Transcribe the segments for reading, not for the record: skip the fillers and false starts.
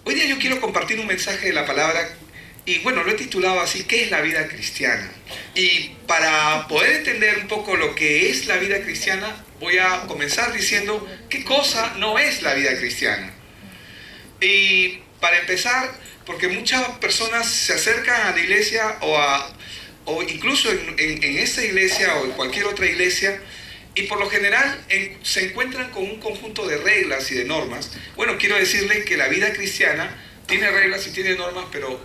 Hoy día yo quiero compartir un mensaje de la palabra y bueno, lo he titulado así, ¿qué es la vida cristiana? Y para poder entender un poco lo que es la vida cristiana, voy a comenzar diciendo qué cosa no es la vida cristiana. Y para empezar, porque muchas personas se acercan a la iglesia o incluso en esta iglesia o en cualquier otra iglesia, y por lo general se encuentran con un conjunto de reglas y de normas. Bueno, quiero decirles que la vida cristiana tiene reglas y tiene normas, pero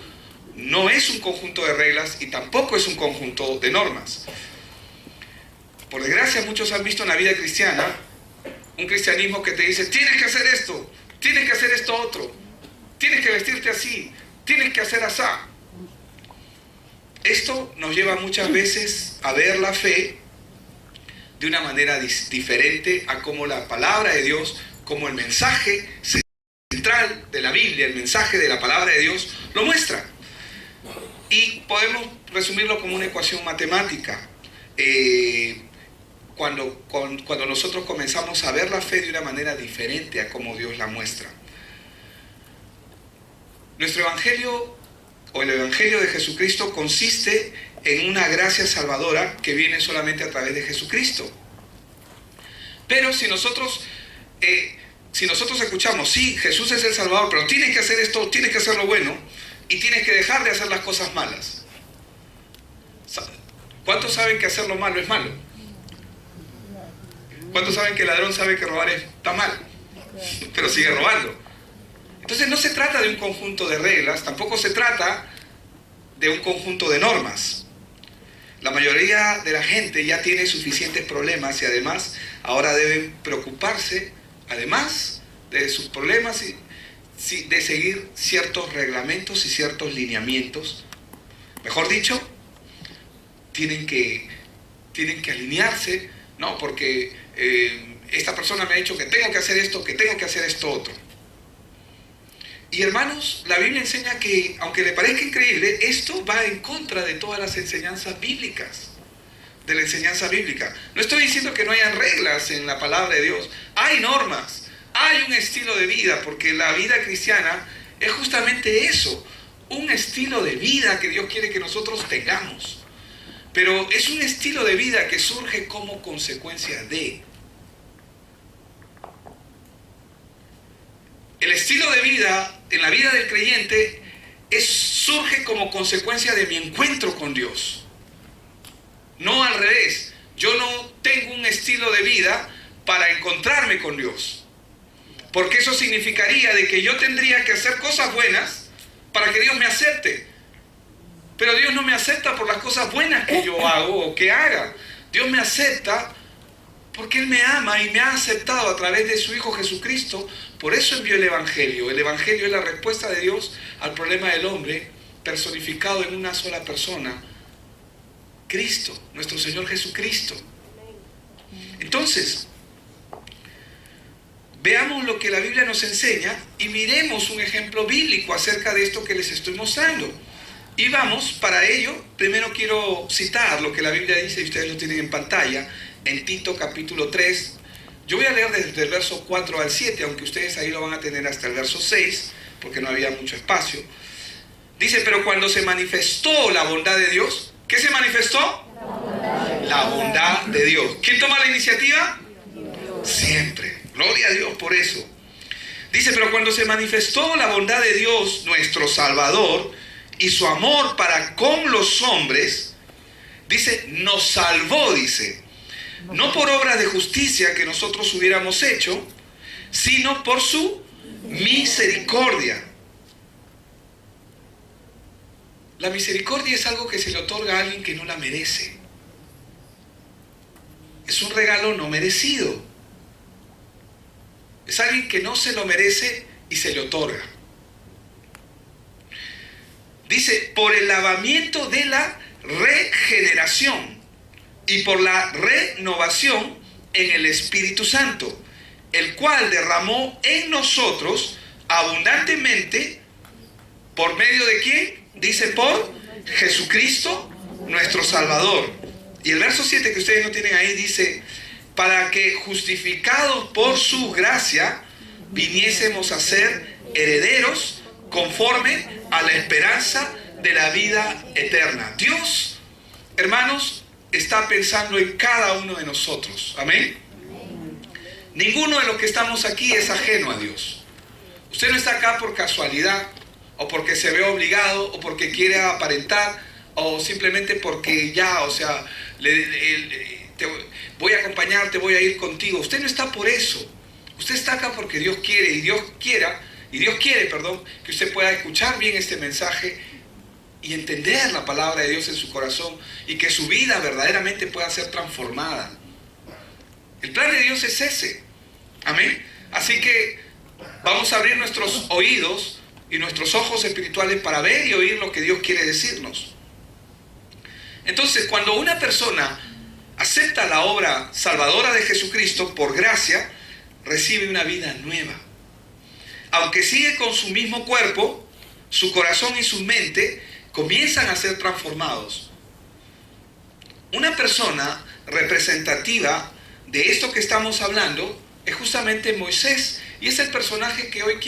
no es un conjunto de reglas y tampoco es un conjunto de normas. Por desgracia, muchos han visto en la vida cristiana un cristianismo que te dice, tienes que hacer esto, tienes que hacer esto otro, tienes que vestirte así, tienes que hacer así. Esto nos lleva muchas veces a ver la fe de una manera diferente a cómo la palabra de Dios, como el mensaje central de la Biblia, el mensaje de la palabra de Dios, lo muestra. Y podemos resumirlo como una ecuación matemática. Cuando nosotros comenzamos a ver la fe de una manera diferente a cómo Dios la muestra. Nuestro evangelio, o el evangelio de Jesucristo, consiste en una gracia salvadora que viene solamente a través de Jesucristo. Pero si nosotros escuchamos, sí, Jesús es el Salvador, pero tienes que hacer esto, tienes que hacer lo bueno, y tienes que dejar de hacer las cosas malas. ¿Cuántos saben que hacer lo malo es malo? ¿Cuántos saben que el ladrón sabe que robar está mal, pero sigue robando? Entonces no se trata de un conjunto de reglas, tampoco se trata de un conjunto de normas. La mayoría de la gente ya tiene suficientes problemas y además ahora deben preocuparse, además de sus problemas, de seguir ciertos reglamentos y ciertos lineamientos. Mejor dicho, tienen que alinearse, ¿no? Porque esta persona me ha dicho que tengo que hacer esto, que tengo que hacer esto otro. Y hermanos, la Biblia enseña que, aunque le parezca increíble, esto va en contra de todas las enseñanzas bíblicas, de la enseñanza bíblica. No estoy diciendo que no hayan reglas en la palabra de Dios, hay normas, hay un estilo de vida, porque la vida cristiana es justamente eso, un estilo de vida que Dios quiere que nosotros tengamos. Pero es un estilo de vida que surge como consecuencia de. El estilo de vida en la vida del creyente surge como consecuencia de mi encuentro con Dios. No al revés. Yo no tengo un estilo de vida para encontrarme con Dios. Porque eso significaría de que yo tendría que hacer cosas buenas para que Dios me acepte. Pero Dios no me acepta por las cosas buenas que yo hago o que haga. Dios me acepta porque Él me ama y me ha aceptado a través de su Hijo Jesucristo. Por eso envió el Evangelio. El Evangelio es la respuesta de Dios al problema del hombre, personificado en una sola persona, Cristo, nuestro Señor Jesucristo. Entonces, veamos lo que la Biblia nos enseña y miremos un ejemplo bíblico acerca de esto que les estoy mostrando. Y vamos, para ello, primero quiero citar lo que la Biblia dice, y ustedes lo tienen en pantalla, en Tito capítulo 3. Yo voy a leer desde el verso 4 al 7, aunque ustedes ahí lo van a tener hasta el verso 6, porque no había mucho espacio. Dice, pero cuando se manifestó la bondad de Dios, ¿qué se manifestó? La bondad de Dios. ¿Quién toma la iniciativa? Dios. Siempre. Gloria a Dios por eso. Dice, pero cuando se manifestó la bondad de Dios, nuestro Salvador, y su amor para con los hombres, dice, nos salvó, dice, no por obras de justicia que nosotros hubiéramos hecho, sino por su misericordia. La misericordia es algo que se le otorga a alguien que no la merece. Es un regalo no merecido. Es alguien que no se lo merece y se le otorga. Dice, por el lavamiento de la regeneración y por la renovación en el Espíritu Santo, el cual derramó en nosotros abundantemente, ¿por medio de quién? Dice, por Jesucristo, nuestro Salvador. Y el verso 7 que ustedes no tienen ahí dice, para que justificados por su gracia, viniésemos a ser herederos conforme a la esperanza de la vida eterna. Dios, hermanos, está pensando en cada uno de nosotros. Amén. Ninguno de los que estamos aquí es ajeno a Dios. Usted no está acá por casualidad, o porque se ve obligado, o porque quiere aparentar, o simplemente porque ya, o sea, te voy a acompañarte, voy a ir contigo. Usted no está por eso. Usted está acá porque Dios quiere, y Dios quiere, que usted pueda escuchar bien este mensaje y entender la palabra de Dios en su corazón, y que su vida verdaderamente pueda ser transformada. El plan de Dios es ese. Amén. Así que vamos a abrir nuestros oídos y nuestros ojos espirituales para ver y oír lo que Dios quiere decirnos. Entonces, cuando una persona acepta la obra salvadora de Jesucristo por gracia, recibe una vida nueva. Aunque sigue con su mismo cuerpo, su corazón y su mente comienzan a ser transformados. Una persona representativa de esto que estamos hablando es justamente Moisés, y es el personaje que hoy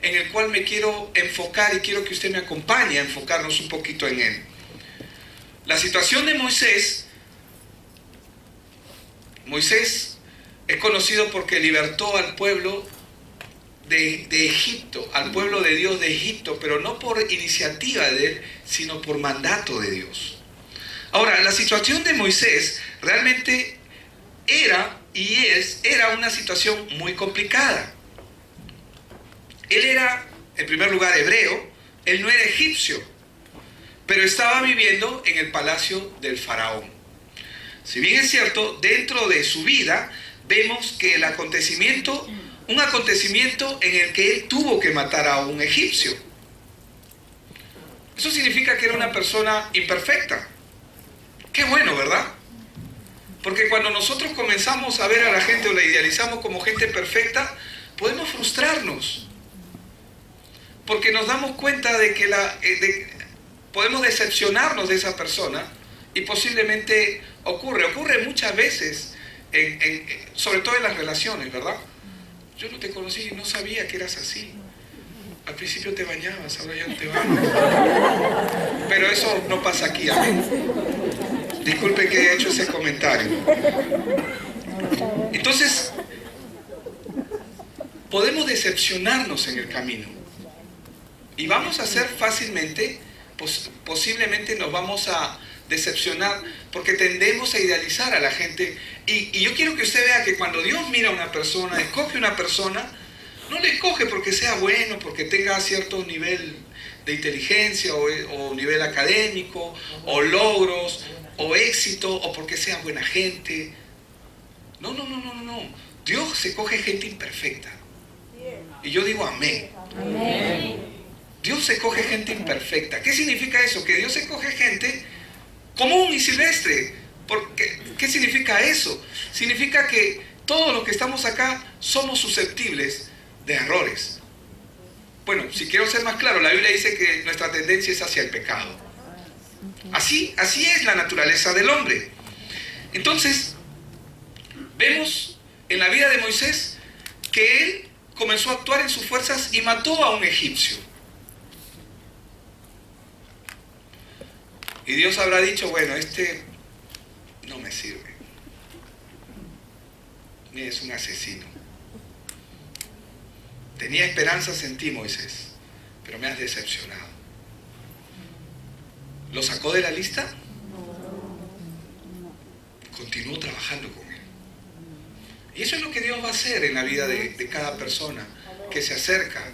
en el cual me quiero enfocar, y quiero que usted me acompañe a enfocarnos un poquito en él. La situación de Moisés es conocido porque libertó al pueblo de Egipto, al pueblo de Dios de Egipto, pero no por iniciativa de él, sino por mandato de Dios. Ahora, la situación de Moisés realmente era una situación muy complicada. Él era, en primer lugar, hebreo, él no era egipcio, pero estaba viviendo en el palacio del faraón. Si bien es cierto, dentro de su vida vemos que un acontecimiento en el que él tuvo que matar a un egipcio. Eso significa que era una persona imperfecta. Qué bueno, ¿verdad? Porque cuando nosotros comenzamos a ver a la gente o la idealizamos como gente perfecta, podemos frustrarnos. Porque nos damos cuenta de que podemos decepcionarnos de esa persona, y posiblemente ocurre muchas veces, sobre todo en las relaciones, ¿verdad? Yo no te conocí y no sabía que eras así. Al principio te bañabas, ahora ya no te bañas. Pero eso no pasa aquí, amén. Disculpe que haya hecho ese comentario. Entonces, podemos decepcionarnos en el camino. Y vamos a hacer fácilmente, posiblemente nos vamos a decepcionar, porque tendemos a idealizar a la gente. Y yo quiero que usted vea que cuando Dios mira a una persona, escoge una persona, no le escoge porque sea bueno, porque tenga cierto nivel de inteligencia o nivel académico, o logros, o éxito, o porque sea buena gente. No. Dios escoge gente imperfecta. Y yo digo amén. Dios escoge gente imperfecta. ¿Qué significa eso? Que Dios escoge gente común y silvestre. ¿Qué significa eso? Significa que todos los que estamos acá somos susceptibles de errores. Bueno, si quiero ser más claro, la Biblia dice que nuestra tendencia es hacia el pecado. Así es la naturaleza del hombre. Entonces, vemos en la vida de Moisés que él comenzó a actuar en sus fuerzas y mató a un egipcio. Y Dios habrá dicho, bueno, este no me sirve. Es un asesino. Tenía esperanzas en ti, Moisés, pero me has decepcionado. ¿Lo sacó de la lista? Continuó trabajando con él. Y eso es lo que Dios va a hacer en la vida de cada persona que se acerca.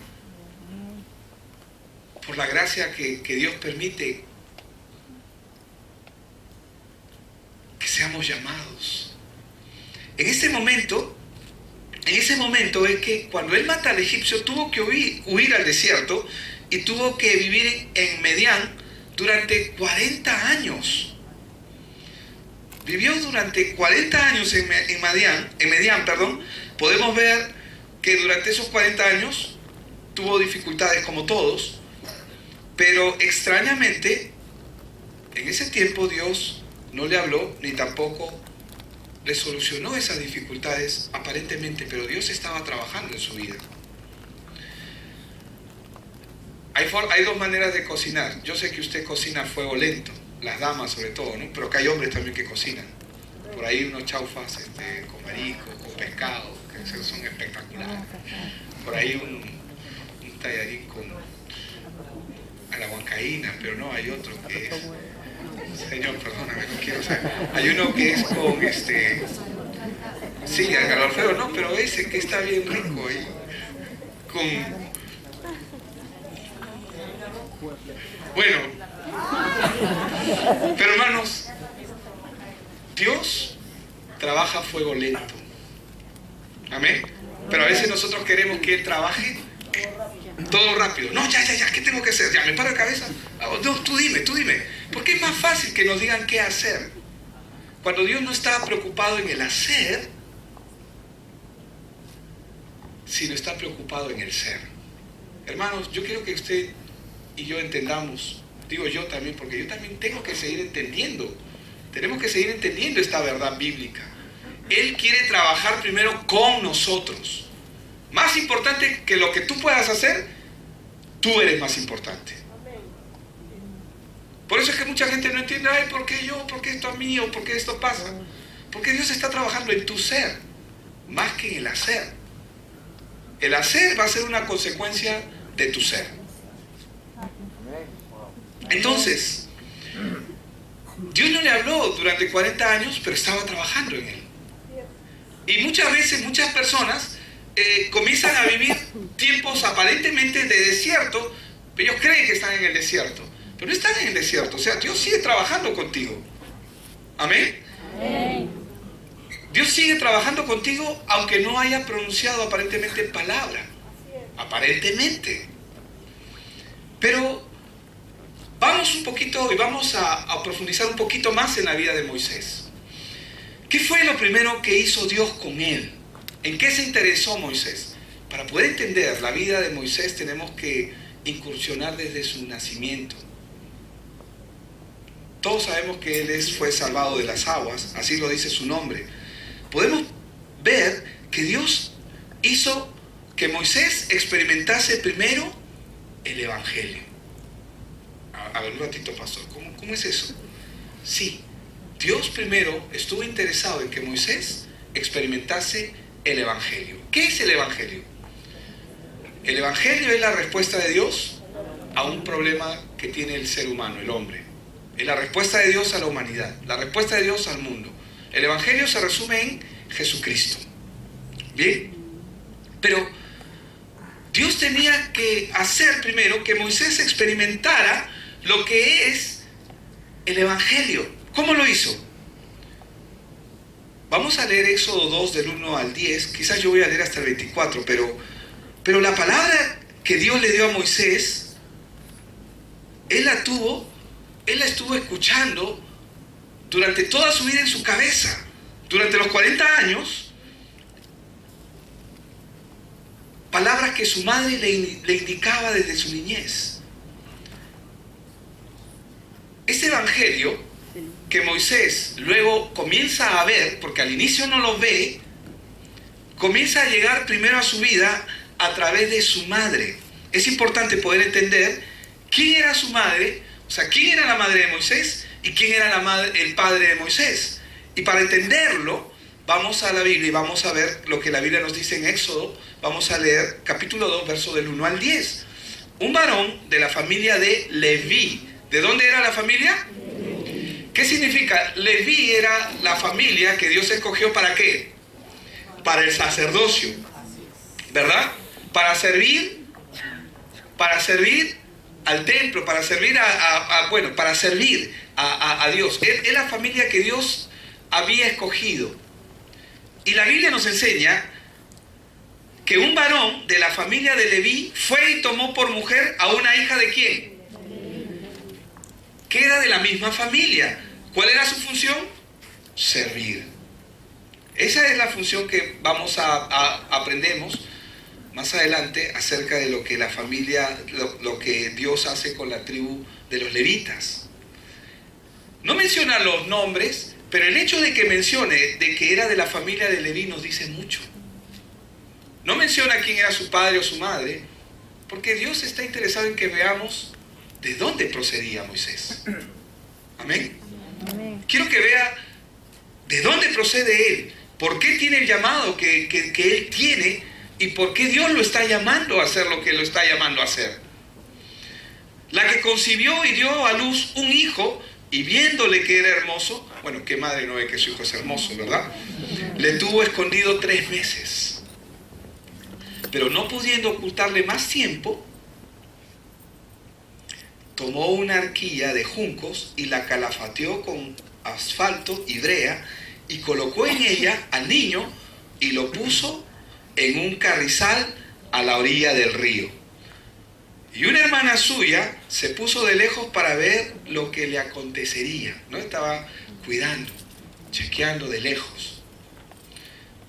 Por la gracia que Dios permite que seamos llamados. En ese momento es que cuando él mata al egipcio tuvo que huir al desierto y tuvo que vivir en Medián durante 40 años. Vivió durante 40 años en Medián. Podemos ver que durante esos 40 años tuvo dificultades como todos, pero extrañamente en ese tiempo Dios no le habló ni tampoco le solucionó esas dificultades aparentemente, pero Dios estaba trabajando en su vida. Hay dos maneras de cocinar. Yo sé que usted cocina a fuego lento, las damas sobre todo, ¿no? Pero que hay hombres también que cocinan. Por ahí unos chaufas con marisco, con pescado, que son espectaculares. Por ahí un tallarín a la huancaína, pero no, hay otro que es... Señor, perdóname, no quiero saber. Hay uno que es con sí, al Alfredo no, pero ese que está bien rico y con... Bueno, pero hermanos, Dios trabaja a fuego lento. Amén. Pero a veces nosotros queremos que Él trabaje todo rápido. No, ya, ¿qué tengo que hacer? Ya, me paro de cabeza. No, tú dime. Porque es más fácil que nos digan qué hacer. Cuando Dios no está preocupado en el hacer, sino está preocupado en el ser. Hermanos, yo quiero que usted y yo entendamos, digo yo también, porque yo también tengo que seguir entendiendo. Tenemos que seguir entendiendo esta verdad bíblica. Él quiere trabajar primero con nosotros. Más importante que lo que tú puedas hacer, tú eres más importante. Por eso es que mucha gente no entiende, ay, ¿por qué yo? ¿Por qué esto a mí? ¿O por qué esto pasa? Porque Dios está trabajando en tu ser, más que en el hacer. El hacer va a ser una consecuencia de tu ser. Entonces, Dios no le habló durante 40 años, pero estaba trabajando en él. Y muchas veces, muchas personas comienzan a vivir tiempos aparentemente de desierto. Ellos creen que están en el desierto, pero no están en el desierto. O sea, Dios sigue trabajando contigo. Amén. Dios sigue trabajando contigo aunque no haya pronunciado aparentemente palabra. Aparentemente. Pero vamos un poquito y vamos a profundizar un poquito más en la vida de Moisés. ¿Qué fue lo primero que hizo Dios con él? ¿En qué se interesó Moisés? Para poder entender la vida de Moisés tenemos que incursionar desde su nacimiento. Todos sabemos que él fue salvado de las aguas, así lo dice su nombre. Podemos ver que Dios hizo que Moisés experimentase primero el Evangelio. A ver un ratito, pastor, ¿cómo es eso? Sí, Dios primero estuvo interesado en que Moisés experimentase el Evangelio. ¿Qué es el Evangelio? El Evangelio es la respuesta de Dios a un problema que tiene el ser humano, el hombre. Es la respuesta de Dios a la humanidad, la respuesta de Dios al mundo. El Evangelio se resume en Jesucristo. ¿Bien? Pero Dios tenía que hacer primero que Moisés experimentara lo que es el Evangelio. ¿Cómo lo hizo? Vamos a leer Éxodo 2 del 1 al 10. Quizás yo voy a leer hasta el 24, pero la palabra que Dios le dio a Moisés, él la estuvo escuchando durante toda su vida en su cabeza. Durante los 40 años, palabras que su madre le indicaba desde su niñez. Este Evangelio que Moisés luego comienza a ver, porque al inicio no lo ve, comienza a llegar primero a su vida a través de su madre. Es importante poder entender quién era su madre, o sea, quién era la madre de Moisés y quién era el padre de Moisés. Y para entenderlo, vamos a la Biblia y vamos a ver lo que la Biblia nos dice en Éxodo. Vamos a leer capítulo 2, verso del 1 al 10. Un varón de la familia de Leví. ¿De dónde era la familia? ¿Qué significa? Leví era la familia que Dios escogió ¿para qué? Para el sacerdocio, ¿verdad? Para servir al templo, para servir a Dios. Es la familia que Dios había escogido. Y la Biblia nos enseña que un varón de la familia de Leví fue y tomó por mujer a una hija ¿de quién? Que era de la misma familia. ¿Cuál era su función? Servir. Esa es la función que aprendemos más adelante acerca de lo que la familia, lo que Dios hace con la tribu de los levitas. No menciona los nombres, pero el hecho de que mencione de que era de la familia de Leví nos dice mucho. No menciona quién era su padre o su madre, Porque Dios está interesado en que veamos de dónde procedía Moisés. Amén. Quiero que vea de dónde procede él, por qué tiene el llamado que él tiene y por qué Dios lo está llamando a hacer lo que lo está llamando a hacer. La que concibió y dio a luz un hijo y viéndole que era hermoso, bueno, qué madre no ve que su hijo es hermoso, ¿verdad? Le tuvo escondido 3 meses. Pero no pudiendo ocultarle más tiempo, tomó una arquilla de juncos y la calafateó con asfalto y brea y colocó en ella al niño y lo puso en un carrizal a la orilla del río. Y una hermana suya se puso de lejos para ver lo que le acontecería, ¿no? Estaba cuidando, chequeando de lejos.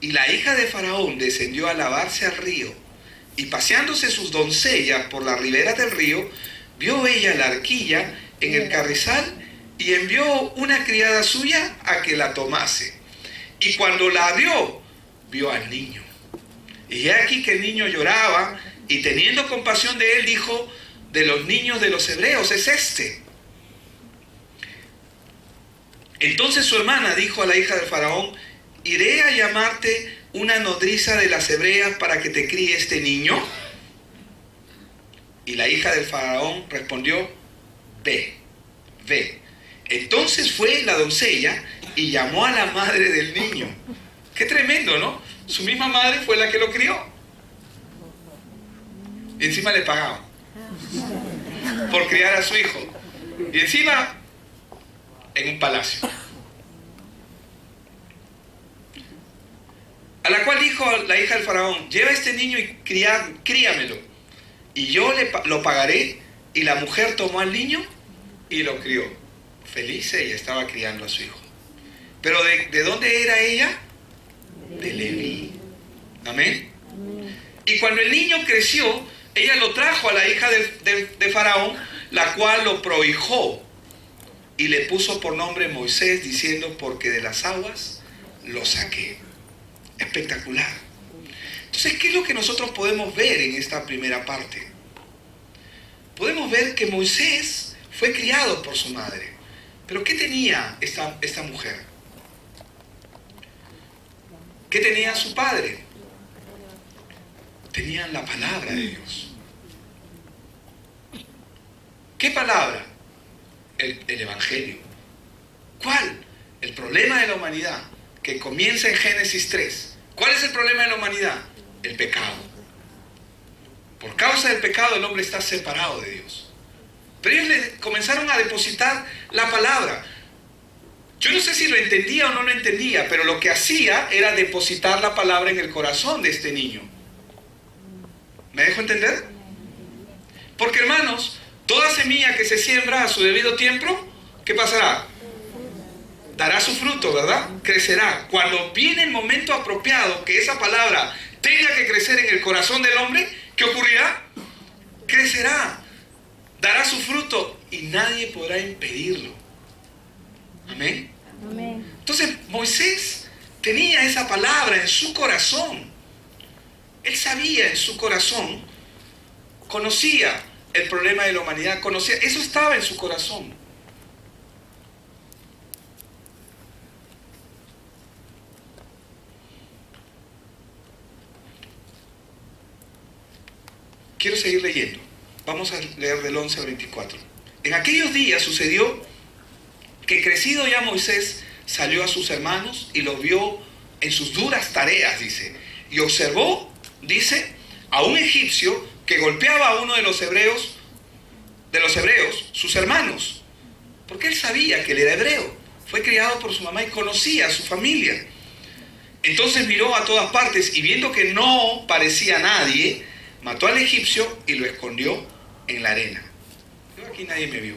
Y la hija de Faraón descendió a lavarse al río, y paseándose sus doncellas por la ribera del río, vio ella la arquilla en el carrizal y envió una criada suya a que la tomase. Y cuando la abrió, vio al niño. Y he aquí que el niño lloraba, y teniendo compasión de él, dijo: de los niños de los hebreos es este. Entonces su hermana dijo a la hija del Faraón: ¿iré a llamarte una nodriza de las hebreas para que te críe este niño? Y la hija del Faraón respondió: ve, ve. Entonces fue la doncella y llamó a la madre del niño. Qué tremendo, ¿no? Su misma madre fue la que lo crió. Y encima le pagaban por criar a su hijo. Y encima en un palacio. A la cual dijo la hija del Faraón: lleva a este niño y críamelo, y yo lo pagaré. Y la mujer tomó al niño y lo crió. Feliz ella estaba criando a su hijo. Pero ¿de dónde era ella? De Leví. Amén. Y cuando el niño creció, ella lo trajo a la hija de Faraón, la cual lo prohijó y le puso por nombre Moisés, diciendo: porque de las aguas lo saqué. Espectacular. Entonces, ¿qué es lo que nosotros podemos ver en esta primera parte? Podemos ver que Moisés fue criado por su madre. Pero ¿qué tenía esta mujer? ¿Qué tenía su padre? Tenían la palabra de Dios. ¿Qué palabra? El Evangelio. ¿Cuál? El problema de la humanidad, que comienza en Génesis 3. ¿Cuál es el problema de la humanidad? El pecado. Por causa del pecado el hombre está separado de Dios. Pero ellos le comenzaron a depositar la palabra. Yo no sé si lo entendía o no lo entendía, pero lo que hacía era depositar la palabra en el corazón de este niño. ¿Me dejo entender? Porque, hermanos, toda semilla que se siembra a su debido tiempo, ¿qué pasará? Dará su fruto, ¿verdad? Crecerá. Cuando viene el momento apropiado que esa palabra tenga que crecer en el corazón del hombre, ¿qué ocurrirá? Crecerá. Dará su fruto y nadie podrá impedirlo. Amén. Amén. Entonces Moisés tenía esa palabra en su corazón. Él sabía en su corazón, conocía el problema de la humanidad, conocía, eso estaba en su corazón. Quiero seguir leyendo. Vamos a leer del 11 al 24. En aquellos días sucedió que, crecido ya Moisés, salió a sus hermanos y los vio en sus duras tareas, dice. Y observó, dice, a un egipcio que golpeaba a uno de los hebreos, sus hermanos. Porque él sabía que él era hebreo. Fue criado por su mamá y conocía a su familia. Entonces miró a todas partes y, viendo que no parecía nadie, mató al egipcio y lo escondió en la arena. Yo aquí nadie me vio.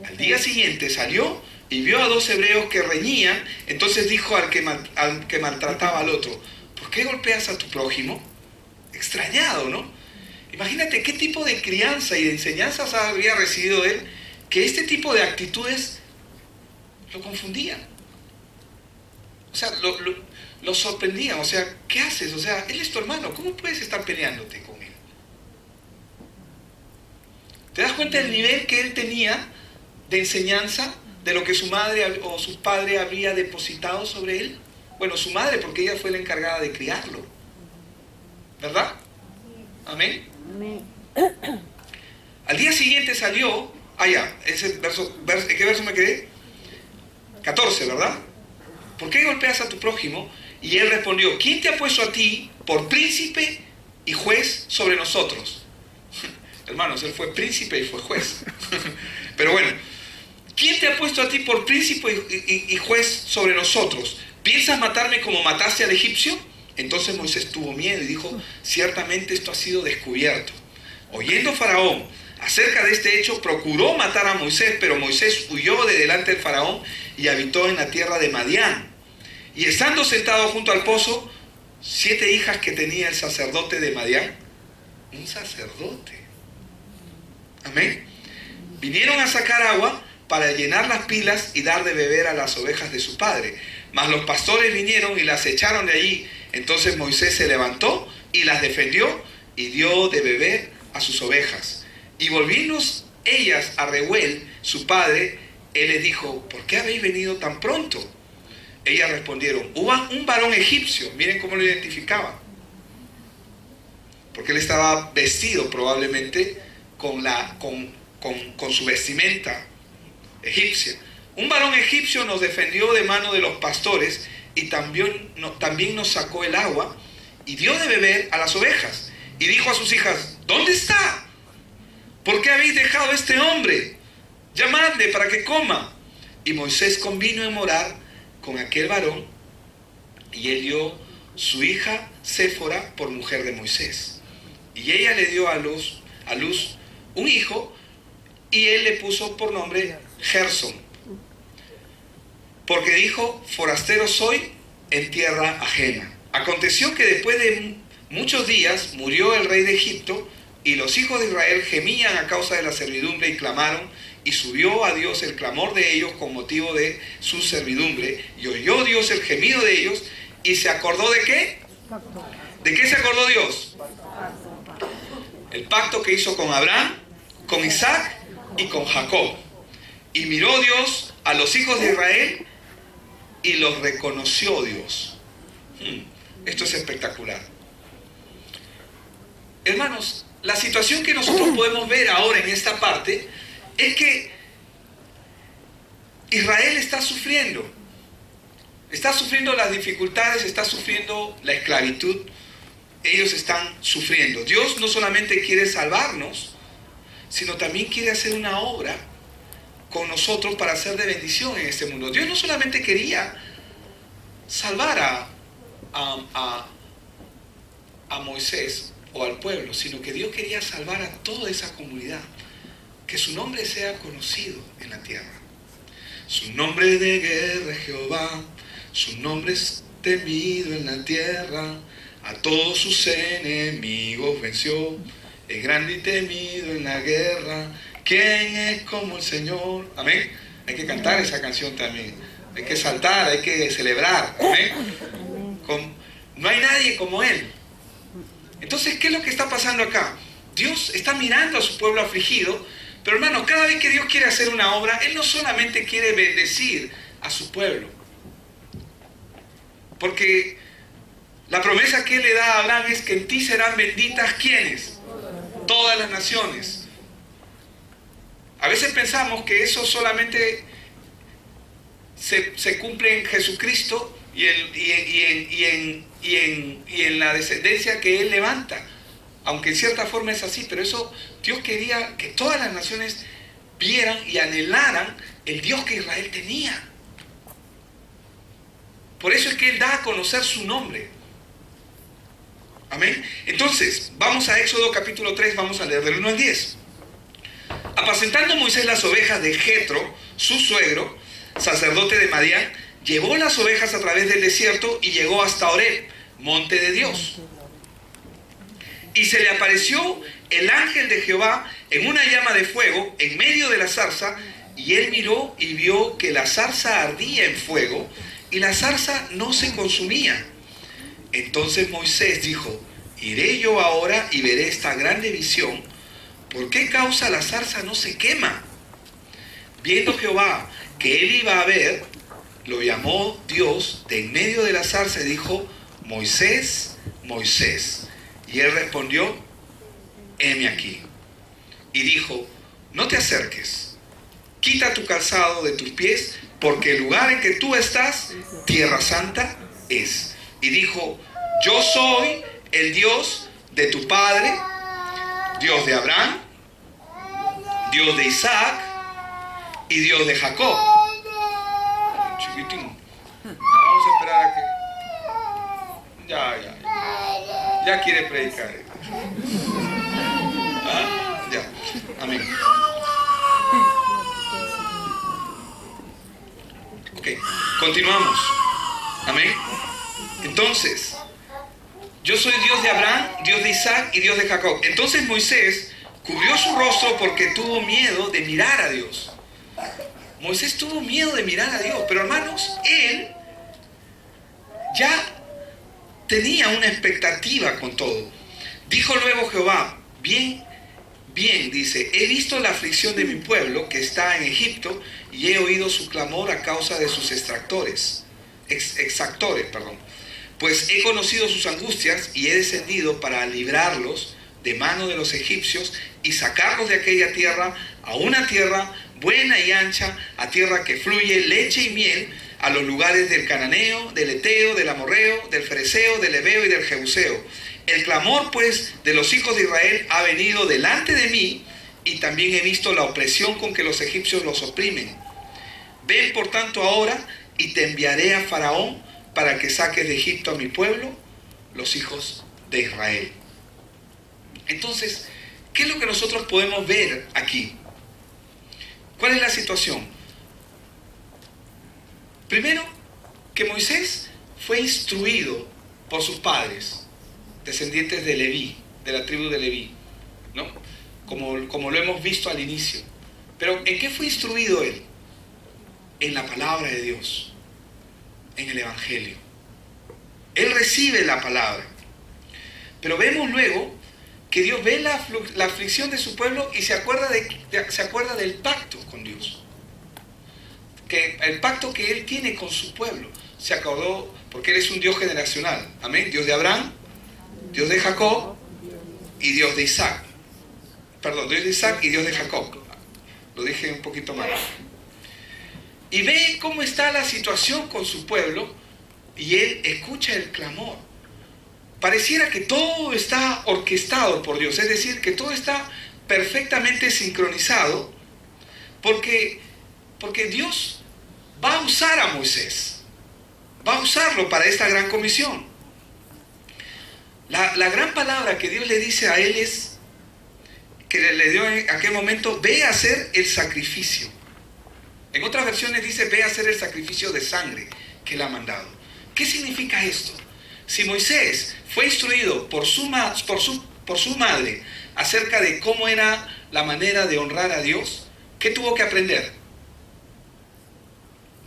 Al día siguiente salió y vio a 2 hebreos que reñían. Entonces dijo al que maltrataba al otro: ¿por qué golpeas a tu prójimo? Extrañado, ¿no? Imagínate qué tipo de crianza y de enseñanzas habría recibido él, que este tipo de actitudes lo confundían. O sea, lo sorprendían. O sea, ¿qué haces? O sea, él es tu hermano. ¿Cómo puedes estar peleándote con él? ¿Te das cuenta del nivel que él tenía de enseñanza de lo que su madre o su padre había depositado sobre él? Bueno, su madre, porque ella fue la encargada de criarlo. ¿Verdad? Amén. Amén. Al día siguiente salió, ¿en qué verso me quedé? 14, ¿verdad? ¿Por qué golpeas a tu prójimo? Y él respondió, ¿quién te ha puesto a ti por príncipe y juez sobre nosotros? Hermanos, él fue príncipe y fue juez. Pero bueno, ¿quién te ha puesto a ti por príncipe y juez sobre nosotros? ¿Piensas matarme como mataste al egipcio? Entonces Moisés tuvo miedo y dijo, ciertamente esto ha sido descubierto. Oyendo Faraón acerca de este hecho, procuró matar a Moisés, pero Moisés huyó de delante del Faraón y habitó en la tierra de Madián. Y estando sentado junto al pozo, 7 hijas que tenía el sacerdote de Madián, un sacerdote, amén, vinieron a sacar agua para llenar las pilas y dar de beber a las ovejas de su padre. Mas los pastores vinieron y las echaron de allí. Entonces Moisés se levantó y las defendió y dio de beber a sus ovejas. Y volviéndose ellas a Reuel, su padre, él les dijo, ¿por qué habéis venido tan pronto? Ellas respondieron, hubo un varón egipcio, miren cómo lo identificaban, porque él estaba vestido probablemente con su vestimenta egipcia. Un varón egipcio nos defendió de mano de los pastores y también nos sacó el agua y dio de beber a las ovejas. Y dijo a sus hijas, ¿dónde está? ¿Por qué habéis dejado a este hombre? Llamadle para que coma. Y Moisés convino en morar con aquel varón y él dio su hija Séfora por mujer de Moisés. Y ella le dio a luz un hijo y él le puso por nombre Gersón, porque dijo, forastero soy en tierra ajena. Aconteció que después de muchos días murió el rey de Egipto y los hijos de Israel gemían a causa de la servidumbre y clamaron, y subió a Dios el clamor de ellos con motivo de su servidumbre, y oyó Dios el gemido de ellos y se acordó ¿de qué? ¿De qué se acordó Dios? El pacto que hizo con Abraham, con Isaac y con Jacob. Y miró Dios a los hijos de Israel y los reconoció Dios. Esto es espectacular. Hermanos, la situación que nosotros podemos ver ahora en esta parte es que Israel está sufriendo las dificultades, está sufriendo la esclavitud. Ellos están sufriendo. Dios no solamente quiere salvarnos, sino también quiere hacer una obra con nosotros para ser de bendición en este mundo. Dios no solamente quería salvar a Moisés o al pueblo, sino que Dios quería salvar a toda esa comunidad, que su nombre sea conocido en la tierra. Su nombre de guerra es Jehová, su nombre es temido en la tierra, a todos sus enemigos venció, es grande y temido en la guerra. ¿Quién es como el Señor? Amén. Hay que cantar esa canción también. Hay que saltar, hay que celebrar. Amén. No hay nadie como Él. Entonces, ¿qué es lo que está pasando acá? Dios está mirando a su pueblo afligido, pero hermanos, cada vez que Dios quiere hacer una obra, Él no solamente quiere bendecir a su pueblo. Porque la promesa que Él le da a Abraham es que en ti serán benditas, ¿quiénes? Todas las naciones. A veces pensamos que eso solamente se cumple en Jesucristo y en la descendencia que Él levanta. Aunque en cierta forma es así, pero eso Dios quería que todas las naciones vieran y anhelaran el Dios que Israel tenía. Por eso es que Él da a conocer su nombre. Amén. Entonces, vamos a Éxodo capítulo 3, vamos a leer del 1 al 10. Apacentando Moisés las ovejas de Jetro, su suegro, sacerdote de Madián, llevó las ovejas a través del desierto y llegó hasta Horeb, monte de Dios. Y se le apareció el ángel de Jehová en una llama de fuego en medio de la zarza, y él miró y vio que la zarza ardía en fuego y la zarza no se consumía. Entonces Moisés dijo: iré yo ahora y veré esta grande visión. ¿Por qué causa la zarza no se quema? Viendo Jehová que él iba a ver, lo llamó Dios de en medio de la zarza y dijo: Moisés, Moisés. Y él respondió: heme aquí. Y dijo: no te acerques, quita tu calzado de tus pies, porque el lugar en que tú estás, tierra santa es. Y dijo: yo soy el Dios de tu padre, Dios de Abraham, Dios de Isaac y Dios de Jacob. Chiquitín, vamos a esperar a que... Ya quiere predicar. Ya, amén. Ok, continuamos. Amén. Entonces, yo soy Dios de Abraham, Dios de Isaac y Dios de Jacob. Entonces Moisés cubrió su rostro porque tuvo miedo de mirar a Dios. Moisés tuvo miedo de mirar a Dios, pero hermanos, él ya tenía una expectativa con todo. Dijo luego Jehová: bien, dice, he visto la aflicción de mi pueblo que está en Egipto y he oído su clamor a causa de sus exactores, pues he conocido sus angustias y he descendido para librarlos de mano de los egipcios y sacarlos de aquella tierra a una tierra buena y ancha, a tierra que fluye leche y miel, a los lugares del cananeo, del eteo, del amorreo, del fereceo, del heveo y del jebuseo. El clamor pues de los hijos de Israel ha venido delante de mí, y también he visto la opresión con que los egipcios los oprimen. Ven por tanto ahora y te enviaré a Faraón para que saques de Egipto a mi pueblo, los hijos de Israel. Entonces, ¿qué es lo que nosotros podemos ver aquí? ¿Cuál es la situación? Primero, que Moisés fue instruido por sus padres, descendientes de Leví, de la tribu de Leví, ¿no? Como lo hemos visto al inicio. Pero ¿en qué fue instruido él? En la palabra de Dios, en el Evangelio. Él recibe la palabra. Pero vemos luego que Dios ve la aflicción de su pueblo y se acuerda del pacto con Dios. Que el pacto que Él tiene con su pueblo. Se acordó, porque Él es un Dios generacional. Amén. Dios de Abraham, Dios de Jacob y Dios de Isaac. Perdón, Dios de Isaac y Dios de Jacob. Lo dije un poquito mal. Y ve cómo está la situación con su pueblo y Él escucha el clamor. Pareciera que todo está orquestado por Dios, es decir, que todo está perfectamente sincronizado, porque Dios va a usar a Moisés, va a usarlo para esta gran comisión. La gran palabra que Dios le dice a él es, que le dio en aquel momento: ve a hacer el sacrificio. En otras versiones dice: ve a hacer el sacrificio de sangre que Él ha mandado. ¿Qué significa esto? Si Moisés fue instruido por su madre acerca de cómo era la manera de honrar a Dios, ¿qué tuvo que aprender?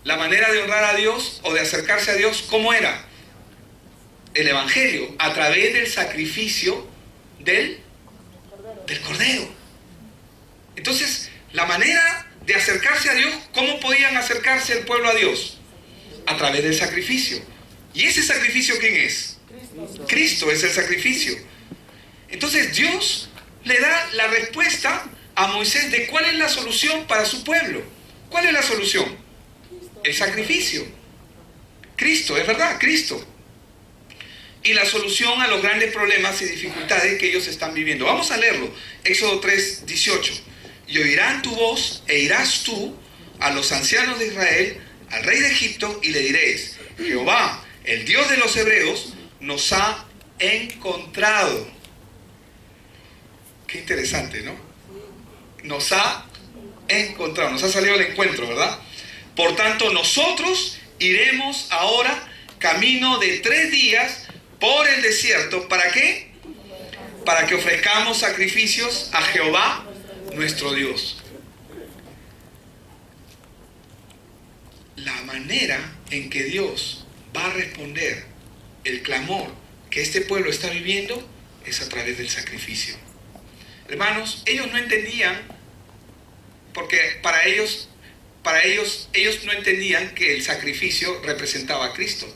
La manera de honrar a Dios o de acercarse a Dios, ¿cómo era? El Evangelio, a través del sacrificio del Cordero. Entonces, la manera de acercarse a Dios, ¿cómo podían acercarse el pueblo a Dios? A través del sacrificio. ¿Y ese sacrificio quién es? Cristo es el sacrificio. Entonces Dios le da la respuesta a Moisés de cuál es la solución para su pueblo. ¿Cuál es la solución? El sacrificio. Cristo, es verdad, Cristo. Y la solución a los grandes problemas y dificultades que ellos están viviendo. Vamos a leerlo. Éxodo 3:18. Y oirán tu voz e irás tú a los ancianos de Israel, al rey de Egipto, y le diréis: Jehová, el Dios de los hebreos, nos ha encontrado. Qué interesante, ¿no? Nos ha encontrado, nos ha salido al encuentro, ¿verdad? Por tanto, nosotros iremos ahora camino de 3 días por el desierto. ¿Para qué? Para que ofrezcamos sacrificios a Jehová, nuestro Dios. La manera en que Dios va a responder el clamor que este pueblo está viviendo es a través del sacrificio. Hermanos, ellos no entendían, porque para ellos no entendían que el sacrificio representaba a Cristo.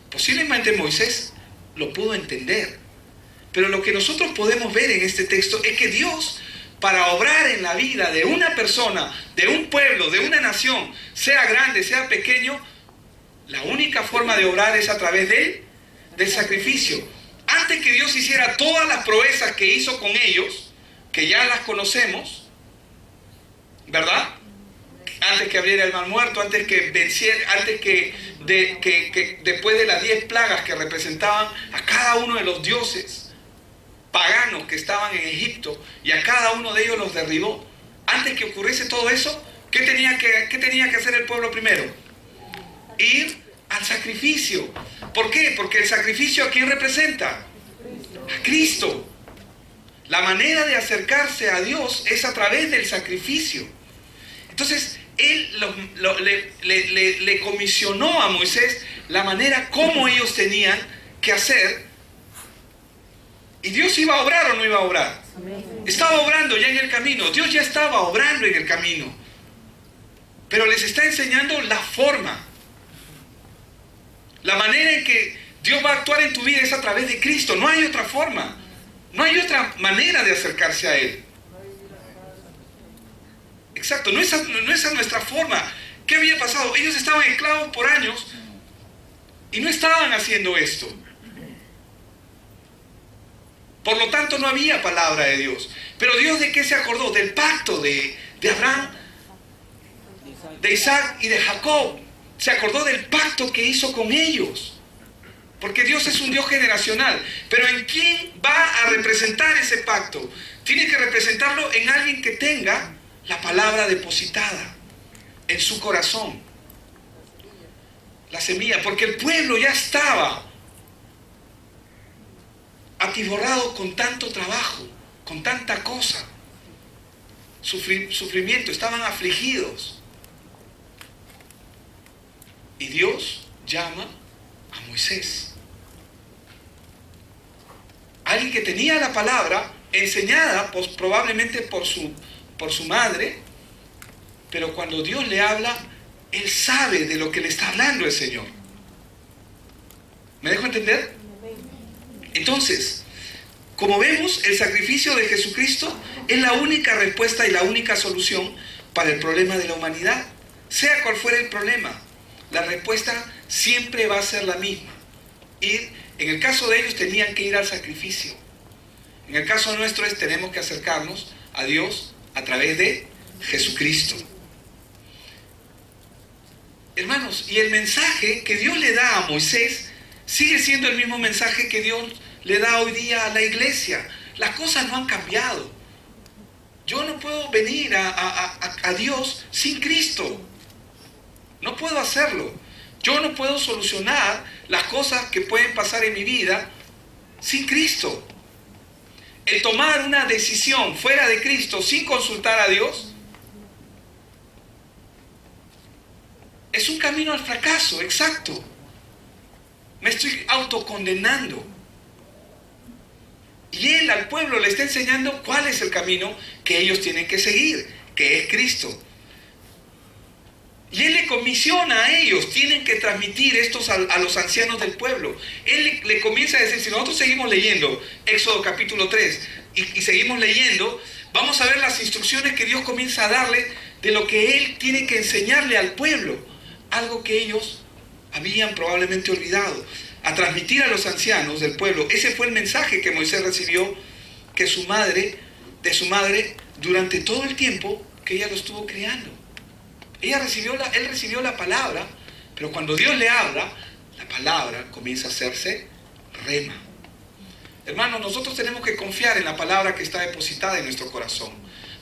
Posiblemente Moisés lo pudo entender, pero lo que nosotros podemos ver en este texto es que Dios, para obrar en la vida de una persona, de un pueblo, de una nación, sea grande, sea pequeño, la única forma de obrar es a través del sacrificio. Antes que Dios hiciera todas las proezas que hizo con ellos, que ya las conocemos, ¿verdad? Antes que abriera el mar muerto, antes que venciera, antes que después de las 10 plagas que representaban a cada uno de los dioses paganos que estaban en Egipto, y a cada uno de ellos los derribó. Antes que ocurriese todo eso, ¿qué tenía que hacer el pueblo primero? Ir al sacrificio. ¿Por qué? Porque el sacrificio, ¿a quién representa? A Cristo. La manera de acercarse a Dios es a través del sacrificio. Entonces, Él le comisionó a Moisés la manera como ellos tenían que hacer. ¿Y Dios iba a obrar o no iba a obrar? Estaba obrando ya en el camino. Dios ya estaba obrando en el camino. Pero les está enseñando la forma. La manera en que Dios va a actuar en tu vida es a través de Cristo. No hay otra forma. No hay otra manera de acercarse a Él. Exacto, no es nuestra forma. ¿Qué había pasado? Ellos estaban esclavos por años y no estaban haciendo esto. Por lo tanto, no había palabra de Dios. Pero Dios, ¿de qué se acordó? Del pacto de Abraham, de Isaac y de Jacob. Se acordó del pacto que hizo con ellos. Porque Dios es un Dios generacional. Pero ¿en quién va a representar ese pacto? Tiene que representarlo en alguien que tenga la palabra depositada en su corazón. La semilla. Porque el pueblo ya estaba atiborrado con tanto trabajo, con tanta cosa. Sufrimiento. Estaban afligidos. Y Dios llama a Moisés. Alguien que tenía la palabra enseñada pues, probablemente por su madre, pero cuando Dios le habla, él sabe de lo que le está hablando el Señor. ¿Me dejo entender? Entonces, como vemos, el sacrificio de Jesucristo es la única respuesta y la única solución para el problema de la humanidad. Sea cual fuera el problema, la respuesta siempre va a ser la misma. En el caso de ellos tenían que ir al sacrificio. En el caso nuestro tenemos que acercarnos a Dios a través de Jesucristo. Hermanos, y el mensaje que Dios le da a Moisés sigue siendo el mismo mensaje que Dios le da hoy día a la iglesia. Las cosas no han cambiado. Yo no puedo venir a Dios sin Cristo. No puedo hacerlo. Yo no puedo solucionar las cosas que pueden pasar en mi vida sin Cristo. El tomar una decisión fuera de Cristo sin consultar a Dios es un camino al fracaso, exacto. Me estoy autocondenando. Y Él al pueblo le está enseñando cuál es el camino que ellos tienen que seguir, que es Cristo. Y Él le comisiona a ellos, tienen que transmitir esto a los ancianos del pueblo. Él le comienza a decir, si nosotros seguimos leyendo Éxodo capítulo 3 y seguimos leyendo, vamos a ver las instrucciones que Dios comienza a darle de lo que Él tiene que enseñarle al pueblo. Algo que ellos habían probablemente olvidado. A transmitir a los ancianos del pueblo. Ese fue el mensaje que Moisés recibió de su madre durante todo el tiempo que ella lo estuvo criando. Él recibió la palabra, pero cuando Dios le habla, la palabra comienza a hacerse rema. Hermanos, nosotros tenemos que confiar en la palabra que está depositada en nuestro corazón.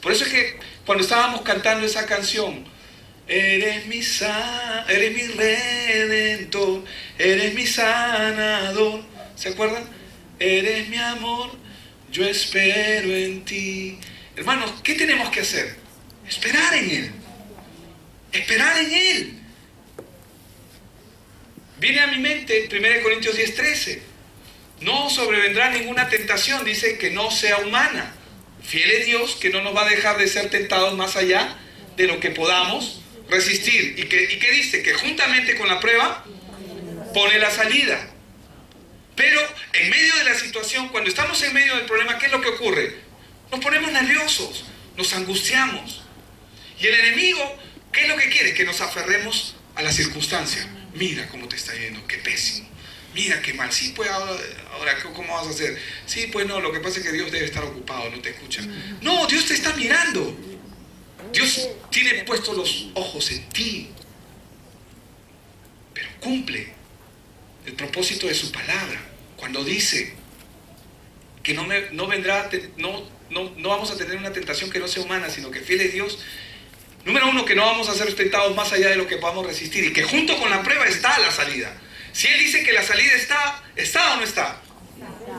Por eso es que cuando estábamos cantando esa canción, eres mi redentor, eres mi sanador, ¿se acuerdan? Eres mi amor, yo espero en ti. Hermanos, ¿qué tenemos que hacer? Esperar en Él. Esperar en Él. Viene a mi mente 1 Corintios 10:13. No sobrevendrá ninguna tentación, dice, que no sea humana. Fiel es Dios, que no nos va a dejar de ser tentados más allá de lo que podamos resistir. ¿Y qué dice? Que juntamente con la prueba pone la salida. Pero en medio de la situación, cuando estamos en medio del problema, ¿qué es lo que ocurre? Nos ponemos nerviosos, nos angustiamos. Y el enemigo, ¿qué es lo que quiere? Que nos aferremos a la circunstancia. Mira cómo te está yendo, qué pésimo. Mira qué mal. Sí, pues ahora ¿cómo vas a hacer? Sí, pues no, lo que pasa es que Dios debe estar ocupado, no te escucha. No, Dios te está mirando. Dios tiene puestos los ojos en ti. Pero cumple el propósito de su palabra. Cuando dice que no vamos a tener una tentación que no sea humana, sino que fiel es Dios. Número uno, que no vamos a ser tentados más allá de lo que podamos resistir, y que junto con la prueba está la salida. Si Él dice que la salida ¿está o no está?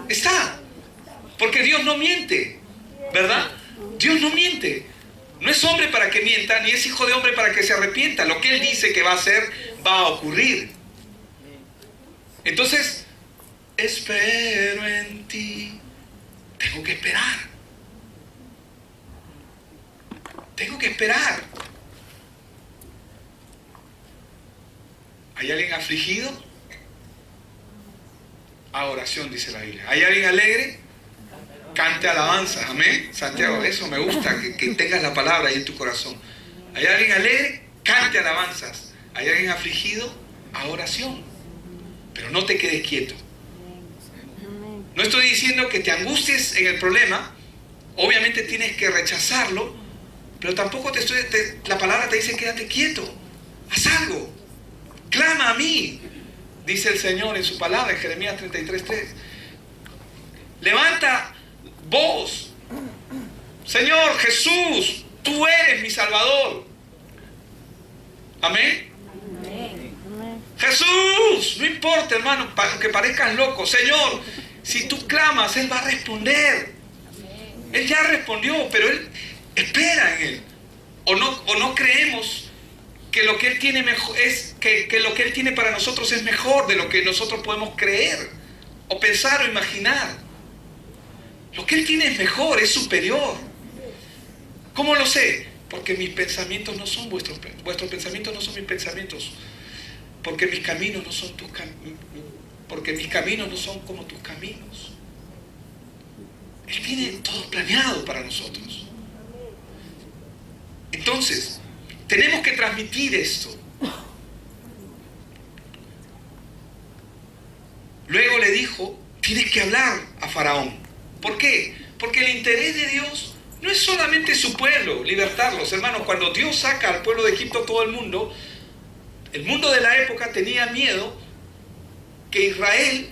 Está. Porque Dios no miente, ¿verdad? Dios no miente. No es hombre para que mienta, ni es hijo de hombre para que se arrepienta. Lo que Él dice que va a hacer, va a ocurrir. Entonces, espero en ti. Tengo que esperar. Tengo que esperar. ¿Hay alguien afligido? A oración, dice la Biblia. ¿Hay alguien alegre? Cante alabanzas. Amén. Santiago, eso me gusta, que tengas la palabra ahí en tu corazón. ¿Hay alguien alegre? Cante alabanzas. ¿Hay alguien afligido? A oración. Pero no te quedes quieto. No estoy diciendo que te angusties en el problema. Obviamente tienes que rechazarlo, pero tampoco la palabra te dice quédate quieto. Haz algo. Clama a mí, dice el Señor en su palabra, en Jeremías 33:3. Levanta voz. Señor Jesús, tú eres mi Salvador. Amén. Jesús, no importa, hermano, que parezcas loco. Señor, si tú clamas, Él va a responder. Él ya respondió, pero Él espera en Él. O no creemos que lo que Él tiene mejor es que lo que Él tiene para nosotros es mejor de lo que nosotros podemos creer o pensar o imaginar. Lo que Él tiene es mejor, es superior. ¿Cómo lo sé? Porque mis pensamientos no son vuestros pensamientos no son mis pensamientos. Porque mis caminos no son tus caminos. Porque mis caminos no son como tus caminos. Él tiene todo planeado para nosotros. Entonces, tenemos que transmitir esto. Luego le dijo, tienes que hablar a Faraón. ¿Por qué? Porque el interés de Dios no es solamente su pueblo, libertarlos. Hermanos, cuando Dios saca al pueblo de Egipto, todo el mundo de la época tenía miedo que Israel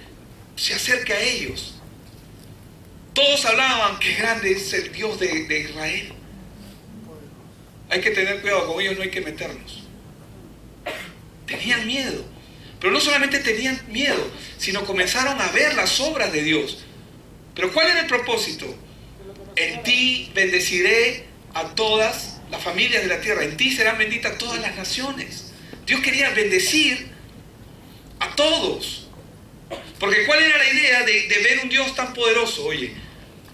se acerque a ellos. Todos hablaban que grande es el Dios de Israel. Hay que tener cuidado, con ellos no hay que meternos. Tenían miedo. Pero no solamente tenían miedo, sino comenzaron a ver las obras de Dios. Pero ¿cuál era el propósito? En ti bendeciré a todas las familias de la tierra. En ti serán benditas todas las naciones. Dios quería bendecir a todos. Porque ¿cuál era la idea de ver un Dios tan poderoso? Oye,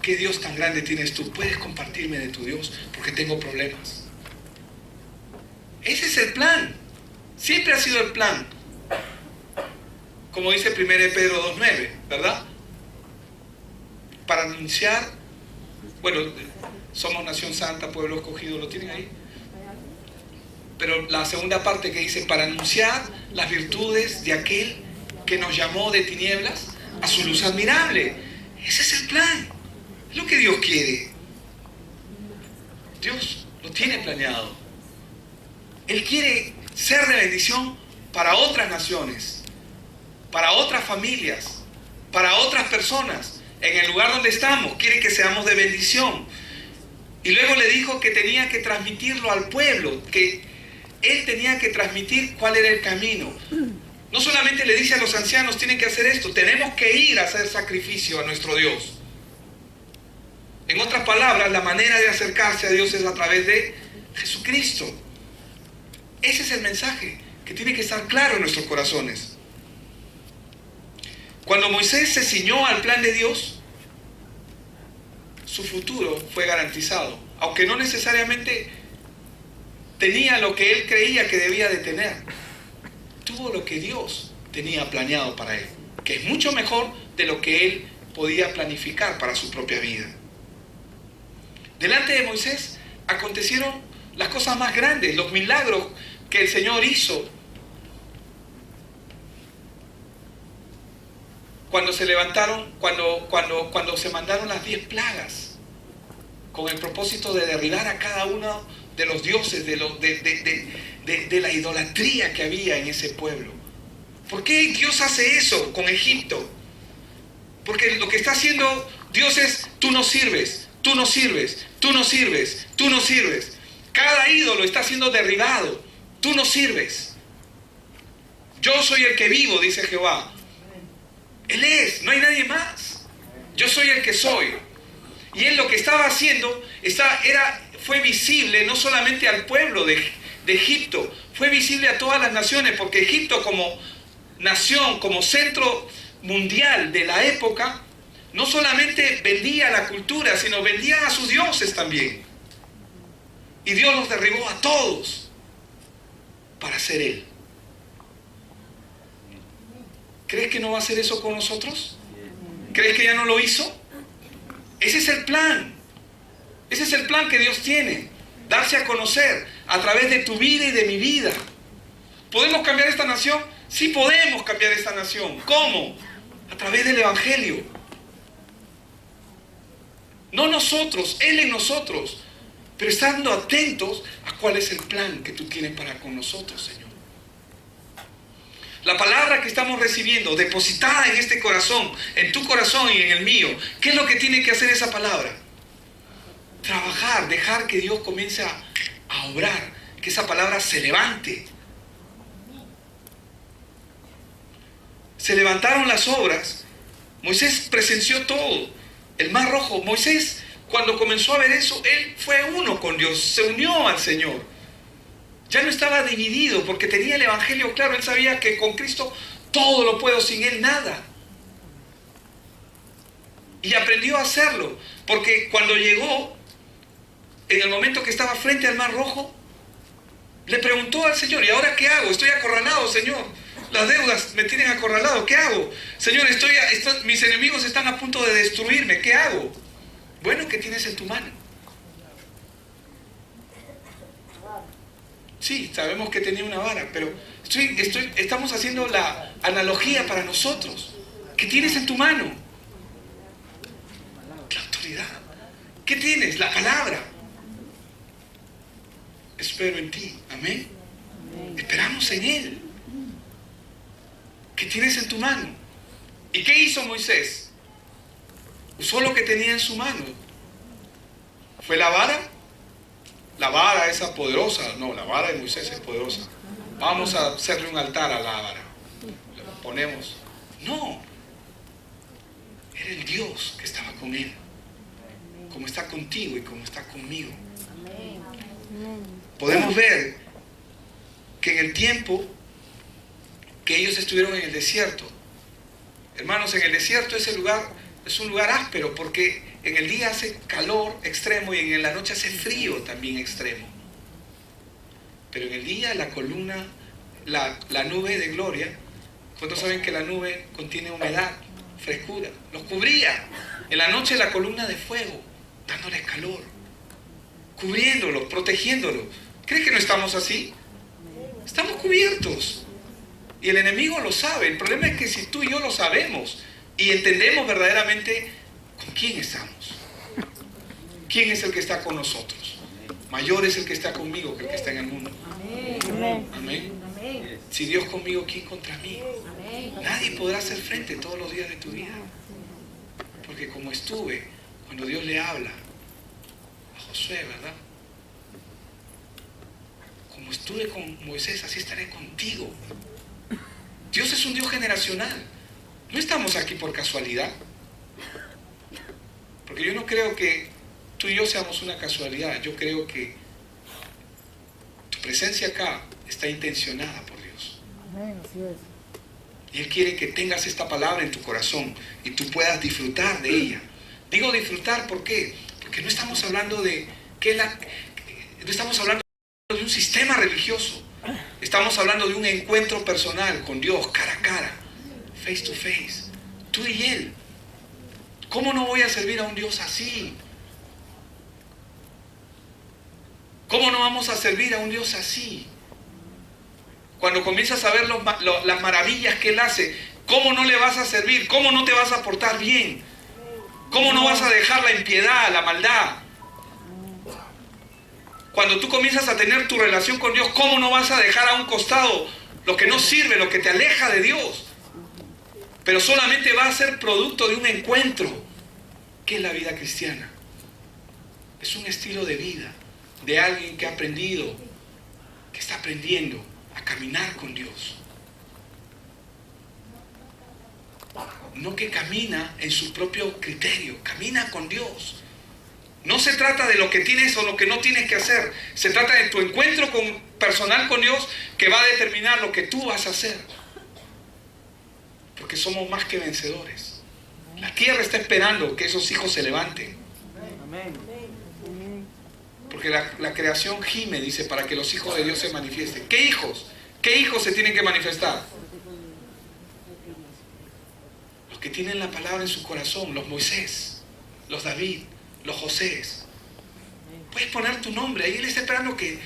¿qué Dios tan grande tienes tú? ¿Puedes compartirme de tu Dios? Porque tengo problemas. Ese es el plan. Siempre ha sido el plan. Como dice 1 Pedro 2:9, ¿verdad? Para anunciar, bueno, somos nación santa, pueblo escogido, ¿lo tienen ahí? Pero la segunda parte que dice, para anunciar las virtudes de aquel que nos llamó de tinieblas a su luz admirable. Ese es el plan. Es lo que Dios quiere. Dios lo tiene planeado. Él quiere ser de bendición para otras naciones, para otras familias, para otras personas. En el lugar donde estamos, quiere que seamos de bendición. Y luego le dijo que tenía que transmitirlo al pueblo, que él tenía que transmitir cuál era el camino. No solamente le dice a los ancianos, tienen que hacer esto, tenemos que ir a hacer sacrificio a nuestro Dios. En otras palabras, la manera de acercarse a Dios es a través de Jesucristo. Ese es el mensaje que tiene que estar claro en nuestros corazones. Cuando Moisés se ciñó al plan de Dios, su futuro fue garantizado, aunque no necesariamente tenía lo que él creía que debía de tener. Tuvo lo que Dios tenía planeado para él, que es mucho mejor de lo que él podía planificar para su propia vida. Delante de Moisés acontecieron las cosas más grandes, los milagros que el Señor hizo. Cuando se levantaron, cuando se mandaron las 10 plagas, con el propósito de derribar a cada uno de los dioses, de la idolatría que había en ese pueblo. ¿Por qué Dios hace eso con Egipto? Porque lo que está haciendo Dios es: tú no sirves, tú no sirves, tú no sirves, tú no sirves. Cada ídolo está siendo derribado. Tú no sirves. Yo soy el que vivo, dice Jehová. Él es, no hay nadie más. Yo soy el que soy. Y él lo que estaba haciendo fue visible no solamente al pueblo de Egipto, fue visible a todas las naciones, porque Egipto como nación, como centro mundial de la época, no solamente vendía la cultura, sino vendía a sus dioses también. Y Dios los derribó a todos para ser Él. ¿Crees que no va a hacer eso con nosotros? ¿Crees que ya no lo hizo? Ese es el plan. Ese es el plan que Dios tiene. Darse a conocer a través de tu vida y de mi vida. ¿Podemos cambiar esta nación? Sí podemos cambiar esta nación. ¿Cómo? A través del Evangelio. No nosotros, Él en nosotros. Pero estando atentos a cuál es el plan que tú tienes para con nosotros, Señor. La palabra que estamos recibiendo, depositada en este corazón, en tu corazón y en el mío, ¿qué es lo que tiene que hacer esa palabra? Trabajar, dejar que Dios comience a obrar, que esa palabra se levante. Se levantaron las obras. Moisés presenció todo. El Mar Rojo. Moisés, cuando comenzó a ver eso, él fue uno con Dios, se unió al Señor. Ya no estaba dividido porque tenía el Evangelio claro. Él sabía que con Cristo todo lo puedo, sin Él nada. Y aprendió a hacerlo, porque cuando llegó, en el momento que estaba frente al Mar Rojo, le preguntó al Señor: ¿y ahora qué hago? Estoy acorralado, Señor. Las deudas me tienen acorralado. ¿Qué hago? Señor, mis enemigos están a punto de destruirme. ¿Qué hago? Bueno, ¿qué tienes en tu mano? Sí, sabemos que tenía una vara, pero estamos haciendo la analogía para nosotros. ¿Qué tienes en tu mano? La autoridad. ¿Qué tienes? La palabra. Espero en ti. Amén. Esperamos en Él. ¿Qué tienes en tu mano? ¿Y qué hizo Moisés? Usó lo que tenía en su mano. ¿Fue la vara? La vara esa poderosa. No, la vara de Moisés es poderosa. Vamos a hacerle un altar a la vara. Le ponemos. No. Era el Dios que estaba con él. Como está contigo y como está conmigo. Podemos ver que en el tiempo que ellos estuvieron en el desierto, hermanos, en el desierto es un lugar áspero, porque en el día hace calor extremo y en la noche hace frío también extremo. Pero en el día la columna, la nube de gloria, ¿cuántos saben que la nube contiene humedad, frescura? Los cubría. En la noche la columna de fuego, dándoles calor, cubriéndolos, protegiéndolos. ¿Crees que no estamos así? Estamos cubiertos. Y el enemigo lo sabe. El problema es que si tú y yo lo sabemos y entendemos verdaderamente con quién estamos, quién es el que está con nosotros. Mayor es el que está conmigo que el que está en el mundo. Amén. Amén. Si Dios conmigo, ¿quién contra mí? Nadie podrá hacer frente todos los días de tu vida. Porque como estuve cuando Dios le habla a Josué, ¿verdad? Como estuve con Moisés, así estaré contigo. Dios es un Dios generacional. No estamos aquí por casualidad. Porque yo no creo que tú y yo seamos una casualidad. Yo creo que tu presencia acá está intencionada por Dios. Y Él quiere que tengas esta palabra en tu corazón y tú puedas disfrutar de ella. Digo disfrutar, ¿por qué? Porque no estamos hablando de no estamos hablando de un sistema religioso. Estamos hablando de un encuentro personal con Dios, cara a cara, face to face, tú y Él. ¿Cómo no voy a servir a un Dios así? ¿Cómo no vamos a servir a un Dios así? Cuando comienzas a ver las maravillas que Él hace, ¿cómo no le vas a servir? ¿Cómo no te vas a portar bien? ¿Cómo no vas a dejar la impiedad, la maldad? Cuando tú comienzas a tener tu relación con Dios, ¿cómo no vas a dejar a un costado lo que no sirve, lo que te aleja de Dios? Pero solamente va a ser producto de un encuentro. ¿Qué es la vida cristiana? Es un estilo de vida de alguien que ha aprendido, que está aprendiendo a caminar con Dios. No que camina en su propio criterio, camina con Dios. No se trata de lo que tienes o lo que no tienes que hacer. Se trata de tu encuentro personal con Dios que va a determinar lo que tú vas a hacer. Porque somos más que vencedores. La tierra está esperando que esos hijos se levanten. Porque la creación gime, dice, para que los hijos de Dios se manifiesten. ¿Qué hijos? ¿Qué hijos se tienen que manifestar? Los que tienen la palabra en su corazón, los Moisés, los David, los Josés. Puedes poner tu nombre ahí. Él está esperando que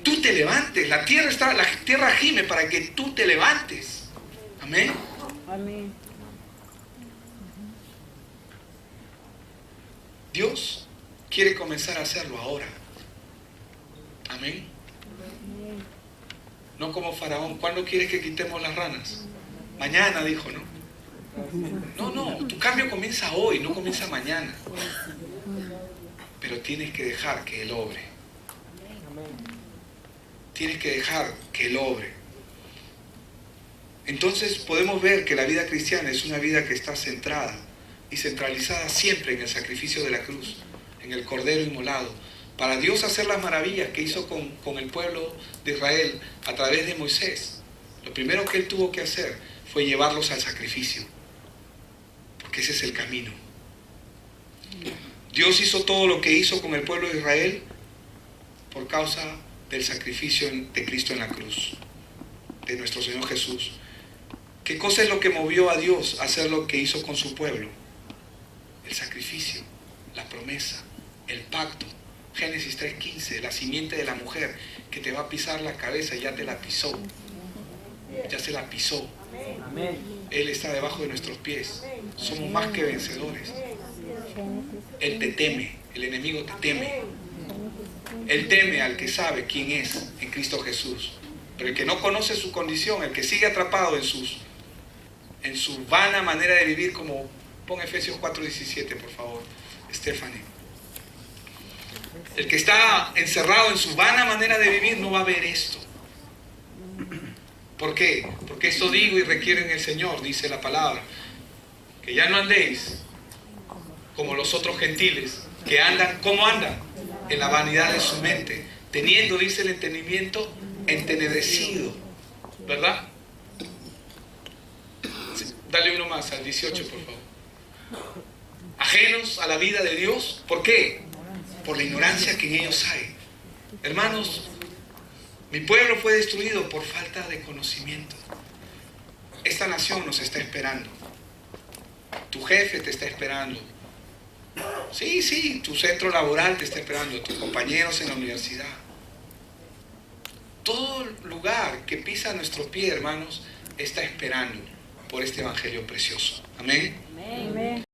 tú te levantes. La tierra gime para que tú te levantes. Amén. Amén. Dios quiere comenzar a hacerlo ahora. Amén. No como Faraón. ¿Cuándo quieres que quitemos las ranas? Mañana, dijo, ¿no? No, tu cambio comienza hoy, no comienza mañana. Pero tienes que dejar que Él obre. Tienes que dejar que Él obre. Entonces podemos ver que la vida cristiana es una vida que está centrada y centralizada siempre en el sacrificio de la cruz, en el Cordero inmolado. Para Dios hacer las maravillas que hizo con el pueblo de Israel a través de Moisés, lo primero que Él tuvo que hacer fue llevarlos al sacrificio. Porque ese es el camino. Dios hizo todo lo que hizo con el pueblo de Israel por causa del sacrificio de Cristo en la cruz, de nuestro Señor Jesús. ¿Qué cosa es lo que movió a Dios a hacer lo que hizo con su pueblo? El sacrificio, la promesa, el pacto. Génesis 3:15, la simiente de la mujer que te va a pisar la cabeza, ya te la pisó. Ya se la pisó. Él está debajo de nuestros pies. Somos más que vencedores. Él te teme, el enemigo te teme. Él teme al que sabe quién es en Cristo Jesús. Pero el que no conoce su condición, el que sigue atrapado en su vana manera de vivir, como pon Efesios 4:17, por favor, Stephanie. El que está encerrado en su vana manera de vivir no va a ver esto. ¿Por qué? Porque esto digo y requiero en el Señor, dice la palabra, que ya no andéis como los otros gentiles, que andan, ¿cómo andan? En la vanidad de su mente, teniendo, dice el entendimiento, entenebrecido, ¿verdad? Sí, dale uno más, al 18, por favor. Ajenos a la vida de Dios, ¿por qué? Por la ignorancia que en ellos hay. Hermanos, mi pueblo fue destruido por falta de conocimiento. Esta nación nos está esperando. Tu jefe te está esperando. Sí, tu centro laboral te está esperando, tus compañeros en la universidad. Todo lugar que pisa nuestro pie, hermanos, está esperando por este evangelio precioso. Amén. Amén.